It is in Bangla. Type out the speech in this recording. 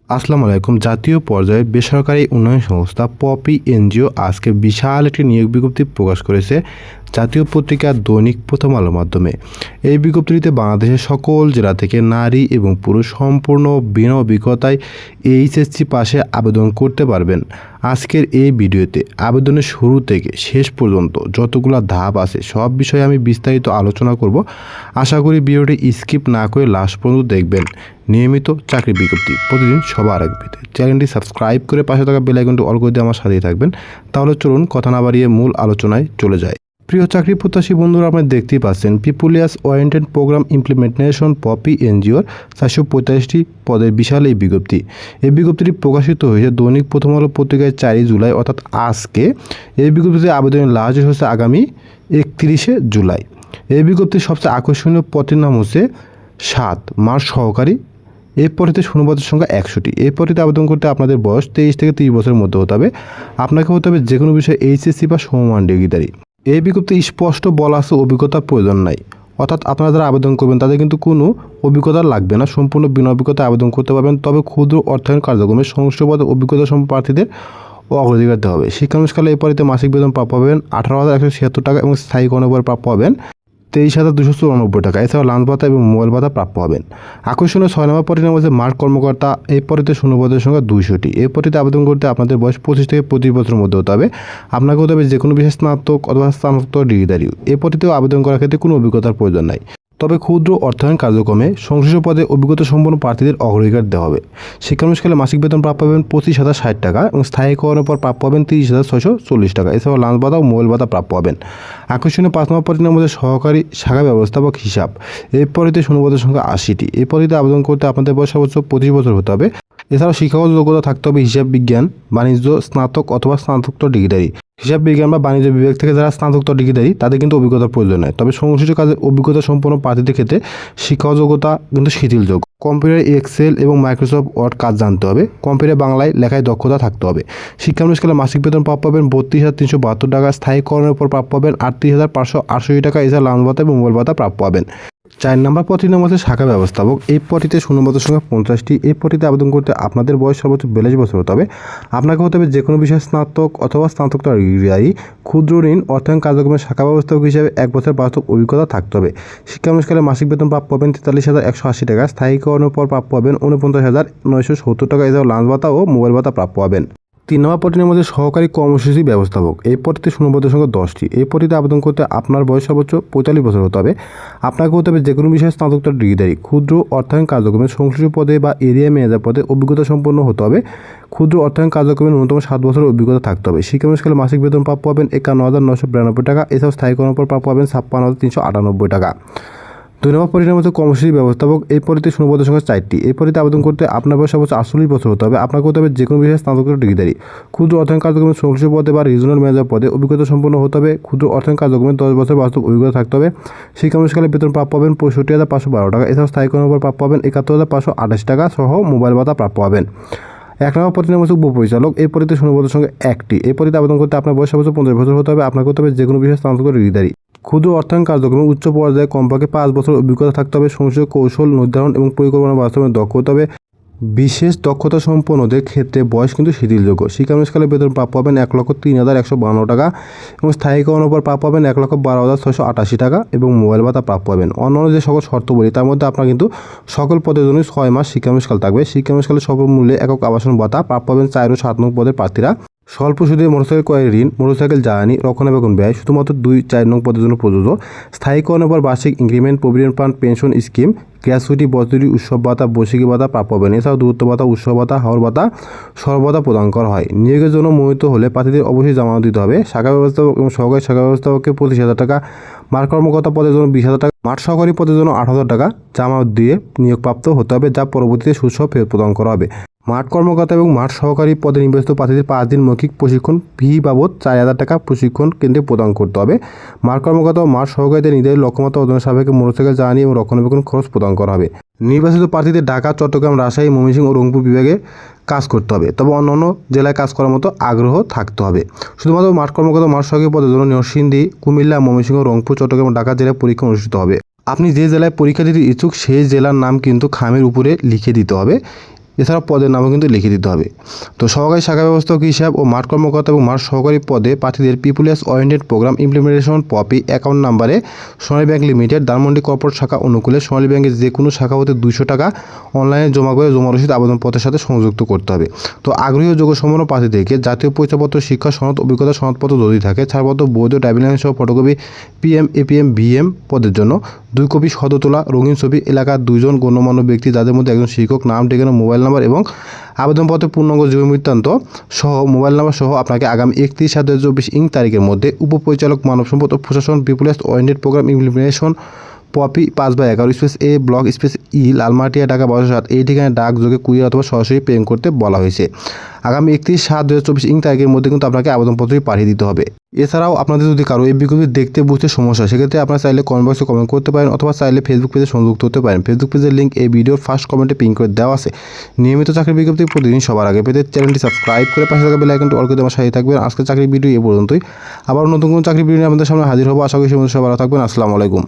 আসসালামু আলাইকুম। জাতীয় পর্যায়ে বেসরকারি উন্নয়ন সংস্থা পপি এনজিও আজকে বিশাল একটি নিয়োগ বিজ্ঞপ্তি প্রকাশ করেছে জাতীয় পত্রিকা দৈনিক প্রথম আলোর মাধ্যমে। এই বিজ্ঞপ্তিতে বাংলাদেশের সকল জেলা থেকে নারী এবং পুরুষ সম্পূর্ণ বিনা অভিজ্ঞতায় এইচএসসি পাশে আবেদন করতে পারবেন। আজকের এই ভিডিওতে আবেদনের শুরু থেকে শেষ পর্যন্ত যতগুলো ধাপ আছে সব বিষয়ে আমি বিস্তারিত আলোচনা করব। আশা করি ভিডিওটি স্কিপ না করে লাস্ট পর্যন্ত দেখবেন। নিয়মিত চাকরি বিজ্ঞপ্তি প্রতিদিন সবার আগে পেতে চ্যানেলটি সাবস্ক্রাইব করে পাশে থাকা বেল আইকনটি অল করে দিয়ে আমার সাথেই থাকবেন। তাহলে চলুন কথা না বাড়িয়ে মূল আলোচনায় চলে যায়। প্রিয় চাকরি প্রত্যাশী বন্ধুরা, আপনারা দেখতেই পাচ্ছেন পিপুলিয়াস ওরিয়েন্টেড প্রোগ্রাম ইমপ্লিমেন্টেশন পপি এনজিওর 445টি পদের বিশাল এই বিজ্ঞপ্তি। এই বিজ্ঞপ্তিটি প্রকাশিত হয়েছে দৈনিক প্রথম আলো পত্রিকায় 4 জুলাই, অর্থাৎ আজকে। এই বিজ্ঞপ্তিতে আবেদনের লাস্ট ডেট হচ্ছে আগামী 31 জুলাই। এই বিজ্ঞপ্তির সবচেয়ে আকর্ষণীয় পদের নাম হচ্ছে 7 মার্চ সহকারী। এই পদটিতে শূন্যপদের সংখ্যা 100টি। এই পদটিতে আবেদন করতে আপনাদের বয়স 23 থেকে 30 বছরের মধ্যে হতে হবে। আপনাকে হতে হবে যে কোনো বিষয়ে এইচএসসি বা সমমান ডিগ্রিধারী। এই বিজ্ঞপ্তি স্পষ্ট বলা আছে অভিজ্ঞতার প্রয়োজন নাই, অর্থাৎ আপনারা যারা আবেদন করবেন তাদের কিন্তু কোনো অভিজ্ঞতা লাগবে না, সম্পূর্ণ বিনা অভিজ্ঞতায় আবেদন করতে পারবেন। তবে ক্ষুদ্র অর্থায়ন কার্যক্রমে সংশ্লিষ্ট পদে অভিজ্ঞতা সম্পন্ন প্রার্থীদের অগ্রাধিকার দেওয়া হবে। শিক্ষানুষ্ঠানে এই পদটিতে মাসিক বেতন প্রাপ্য পাবেন 18,176 টাকা এবং স্থায়ীকরণের পর প্রাপ্য পাবেন 23,294 টাকা। এছাড়াও লাঞ্চ ভাতা এবং মোবাইল ভাতা প্রাপ্য হবেন। আকর্ষণীয় 6 নম্বর পদটির নাম হচ্ছে মাঠ কর্মকর্তা। এই পদটিতে শূন্যপদের সংখ্যা 200টি। এই পদটিতে আবেদন করতে আপনাদের বয়স 25 থেকে 25 বছরের মধ্যে হতে হবে। আপনাকে হতে হবে যে কোনো বিশেষ স্নাতক অথবা স্নাতকোত্তর ডিগ্রিধারী। এই পদটিতেও আবেদন করার ক্ষেত্রে কোনো অভিজ্ঞতার প্রয়োজন নাই। তবে ক্ষুদ্র অর্থায়ন কার্যক্রমে সংশ্লিষ্ট পদে অভিজ্ঞতা সম্পন্ন প্রার্থীদের অগ্রাধিকার দেওয়া হবে। শিক্ষানুষ্ঠানে মাসিক বেতন প্রাপ্য পাবেন 25,060 টাকা এবং স্থায়ীকরণের পর প্রাপ্য পাবেন 30,640 টাকা। এছাড়াও লাঞ্চ ভাতা ও মোবাইল ভাতা প্রাপ্য পাবেন। আকর্ষণীয় 5 নম্বর পদের মধ্যে সহকারী শাখা ব্যবস্থাপক হিসাব। এই পদটিতে শূন্যপদের সংখ্যা 80টি। এই পদটিতে আবেদন করতে আপনাদের বয়স সর্বোচ্চ 25 বছর হতে হবে। এছাড়াও শিক্ষাগত যোগ্যতা থাকতে হবে হিসাব বিজ্ঞান, বাণিজ্য স্নাতক অথবা স্নাতকোত্তর ডিগ্রিধারী। হিসাব বিজ্ঞান বা বাণিজ্য বিভাগ থেকে যারা স্নাতকোত্তর ডিগ্রিধারী তাদের কিন্তু অভিজ্ঞতার প্রয়োজন নয়। তবে সংশ্লিষ্ট কাজে অভিজ্ঞতা সম্পন্ন প্রার্থীদের ক্ষেত্রে শিক্ষাগত যোগ্যতা কিন্তু শিথিলযোগ্য। কম্পিউটার, এক্সেল এবং মাইক্রোসফট ওয়ার্ড কাজ জানতে হবে। কম্পিউটার বাংলায় লেখায় দক্ষতা থাকতে হবে। শিক্ষানুষ্ঠানে মাসিক বেতন প্রাপ্য পাবেন 32,372 টাকা। স্থায়ীকরণের উপর প্রাপ্য পাবেন 38,568 টাকা। এছাড়া লাঞ্চ ভাতা এবং মোবাইল ভাতা প্রাপ্য পাবেন। 4 নম্বর পদটির নাম হচ্ছে শাখা ব্যবস্থাপক। এই পদটিতে শূন্যপদের সংখ্যা 50টি। এই পদটিতে আবেদন করতে আপনাদের বয়স সর্বোচ্চ 42 বছর হতে হবে। আপনাকে হতে হবে যে কোনো বিষয়ে স্নাতক অথবা স্নাতকোত্তর ডিগ্রিধারী। ক্ষুদ্র ঋণ অর্থায়ন কার্যক্রমের শাখা ব্যবস্থাপক হিসেবে 1 বছর বাস্তব অভিজ্ঞতা থাকতে হবে। শিক্ষানুষ্ঠানে মাসিক বেতন প্রাপ্য পাবেন 43,180 টাকা। স্থায়ীকরণের পর প্রাপ্য পাবেন 49,970 টাকা। এছাড়াও লাঞ্চ ভাতা ও মোবাইল ভাতা প্রাপ্য পাবেন। 3 নম্বর পদের মধ্যে সহকারী কর্মসূচি ব্যবস্থাপক। এই পদটিতে শূন্যপদের সংখ্যা 10টি। এই পদটিতে আবেদন করতে আপনার বয়স সর্বোচ্চ 45 বছর হতে হবে। আপনাকে হতে হবে যে কোনো বিষয়ে স্নাতকোত্তর ডিগ্রিধারী। ক্ষুদ্র অর্থায়ন কার্যক্রমে সংশ্লিষ্ট পদে বা এরিয়া ম্যানেজার পদে অভিজ্ঞতা সম্পন্ন হতে হবে। ক্ষুদ্র অর্থায়ন কার্যক্রমে ন্যূনতম 7 বছরের অভিজ্ঞতা থাকতে হবে। শিক্ষানুষ্ঠানে মাসিক বেতন প্রাপ্য পাবেন 51,992 টাকা। এছাড়াও স্থায়ীকরণের পর প্রাপ্য পাবেন 56,398 টাকা। 2 নম্বর পদের মধ্যে কর্মসূচি ব্যবস্থাপক। এই পদটিতে শূন্যপদের সংখ্যা 4টি। এই পদটিতে আবেদন করতে আপনার বয়স সর্বোচ্চ 48 বছর হতে হবে। আপনাকে হতে হবে যে কোনো বিষয়ে স্নাতকোত্তর ডিগ্রিধারী। ক্ষুদ্র অর্থায়ন কার্যক্রমে সংশ্লিষ্ট পদে বা রিজনাল ম্যানেজার পদে অভিজ্ঞতা সম্পন্ন হতে হবে। ক্ষুদ্র অর্থায়ন কার্যক্রমে 10 বছর বাস্তব অভিজ্ঞতা থাকতে হবে। শিক্ষানুষ্ঠানে বেতন প্রাপ্য পাবেন 65,512 টাকা। এছাড়াও স্থায়ীকরণের পর প্রাপ্য পাবেন 71,528 টাকা সহ মোবাইল ভাতা প্রাপ্য পাবেন। 1 নম্বর পদের নাম হচ্ছে উপপরিচালক। এই পদটিতে শূন্যপদের সংখ্যা 1টি। এই পদটিতে আবেদন করতে আপনার বয়স সর্বোচ্চ 50 বছর হতে হবে। আপনাকে হতে হবে যে কোনো বিষয়ে স্নাতকোত্তর ডিগ্রিধারী। ক্ষুদ্র অর্থায়ন কার্যক্রমে উচ্চ পর্যায়ে কমপক্ষে 5 বছর অভিজ্ঞতা থাকতে হবে। সংশ্লিষ্ট কৌশল নির্ধারণ এবং পরিকল্পনা বাস্তবায়নে দক্ষ হতে হবে। বিশেষ দক্ষতা সম্পন্নদের ক্ষেত্রে বয়স কিন্তু শিথিলযোগ্য। শিক্ষানুষ্ঠানে বেতন প্রাপ্য পাবেন 1,03,152 টাকা এবং স্থায়ীকরণের উপর প্রাপ্য পাবেন 1,12,688 টাকা এবং মোবাইল ভাতা প্রাপ্য পাবেন। অন্যান্য যে সকল শর্তাবলী তার মধ্যে আপনার কিন্তু সকল পদের জন্য 6 মাস শিক্ষানুষ্ঠান থাকবে। শিক্ষানুষ্ঠানে স্বল্প মূল্যে একক আবাসন ভাতা প্রাপ্য পাবেন 4 ও 7 নং পদের প্রার্থীরা। স্বল্প সুদে মোটরসাইকেল ক্রয়ের ঋণ, মোটরসাইকেল জ্বালানি, রক্ষণাবেক্ষণ ব্যয় শুধুমাত্র 2-4 নং পদের জন্য প্রযোজ্য। স্থায়ীকরণের পর বার্ষিক increment, provident fund, pension scheme, gratuity, বছরি উৎসব ভাতা, বৈশাখী ভাতা প্রাপ্য পাবেন। এছাড়াও দূরত্ব ভাতা, উৎসব ভাতা, হাওর ভাতা, সর্বভাতা প্রদান করা হয়। নিয়োগের জন্য মনোনীত হলে প্রার্থীদের অবশ্যই জামানত দিতে হবে। শাখা ব্যবস্থাপক এবং সহকারী শাখা ব্যবস্থাপককে 25,000 টাকা, মাঠ কর্মকর্তা পদের জন্য 20,000 টাকা, মাঠ সহকারী পদের জন্য 8,000 টাকা জামানত দিয়ে নিয়োগপ্রাপ্ত হতে হবে, যা পরবর্তীতে সুসহ ফেরত প্রদান করা হবে। মাঠ কর্মকর্তা এবং মাঠ সহকারী পদে নির্বাচিত প্রার্থীদের 5 দিন মৌখিক প্রশিক্ষণ ফি বাবদ 4,000 টাকা প্রশিক্ষণ কেন্দ্রে প্রদান করতে হবে। মাঠ কর্মকর্তা ও মাঠ সহকারীদের নির্ধারিত লক্ষ্যমাত্রা অর্জনের সাপেক্ষে মোটরসাইকেল জ্বালানি এবং রক্ষণাবেক্ষণ খরচ প্রদান করা হবে। নির্বাচিত প্রার্থীদের ঢাকা, চট্টগ্রাম, রাজশাহী, ময়মনসিংহ ও রংপুর বিভাগে কাজ করতে হবে। তবে অন্যান্য জেলায় কাজ করার মতো আগ্রহ থাকতে হবে। শুধুমাত্র মাঠ কর্মকর্তা মাঠ সহকারী পদের জন্য নরসিংদী, কুমিল্লা, ময়মনসিংহ, রংপুর, চট্টগ্রাম, ঢাকা জেলায় পরীক্ষা অনুষ্ঠিত হবে। আপনি যে জেলায় পরীক্ষা দিতে ইচ্ছুক সেই জেলার নাম কিন্তু খামের উপরে লিখে দিতে হবে। এছাড়াও পদের নামও কিন্তু লিখে দিতে হবে। তো সহকারী শাখা ব্যবস্থাপক হিসাব ও মাঠ কর্মকর্তা এবং মাঠ সহকারী পদে প্রার্থীদের peoples oriented programme implementation POPI account নাম্বারে Sonali bank limited Dhanmondi corporate শাখা অনুকূলে সোনালী ব্যাংকের যে কোনো শাখা হতে 200 টাকা অনলাইনে জমা করে জমা রসিদ আবেদনপত্রের সাথে সংযুক্ত করতে হবে। তো আগ্রহী ও যোগ্য সম্পন্ন প্রার্থীদেরকে জাতীয় পরিচয়পত্র, শিক্ষা সনদ, অভিজ্ঞতা সনদপত্র যদি থাকে, ছাড়পত্র, বৈধ ড্রাইভিং লাইসেন্স সহ ফটোকপি PM, APM, BM পদের জন্য 2 কপি সদ্য তোলা রঙিন ছবি, এলাকার 2 জন গণ্যমান্য ব্যক্তি যাদের মধ্যে একজন শিক্ষক, নাম, ঠিকানা, মোবাইল নাম্বার এবং আবেদনপত্রের পূর্ণাঙ্গ জীবন বৃত্তান্ত সহ মোবাইল নাম্বার সহ আপনাকে আগামী 31/7/2024 তারিখের মধ্যে উপপরিচালক মানব সম্পদ ও প্রশাসন peoples oriented programme implementation POPI 5/11 space A block space E Lalmatia Dhaka 1207 এই ঠিকানায় ডাক যোগে কুরিয়ার অথবা সরাসরি পেমেন্ট করতে বলা হয়েছে। আগামী 31/7/2024 তারিখের মধ্যে কিন্তু আপনাকে আবেদনপত্রটি পাঠিয়ে দিতে হবে। এছাড়াও আপনাদের যদি কারো এই বিজ্ঞপ্তি দেখতে বুঝতে সমস্যা হয়, সেক্ষেত্রে আপনারা চাইলে কমেন্ট বক্সে কমেন্ট করতে পারেন অথবা চাইলে ফেসবুক পেজে সংযুক্ত হতে পারেন। ফেসবুক পেজের লিঙ্ক এই ভিডিওর ফার্স্ট কমেন্টে পিন করে দেওয়া আছে। নিয়মিত চাকরির বিজ্ঞপ্তি প্রতিদিন সবার আগে পেতে চ্যানেলটি সাবস্ক্রাইব করে পাশে থাকা বেল আইকনটি অল করে আমার সাথে থাকবেন। আজকের চাকরির ভিডিও এ পর্যন্তই। আবার নতুন কোনো চাকরির ভিডিও নিয়ে আপনাদের সামনে হাজির হবো। আশা করি সবাই ভালো থাকবেন। আসসালামু আলাইকুম।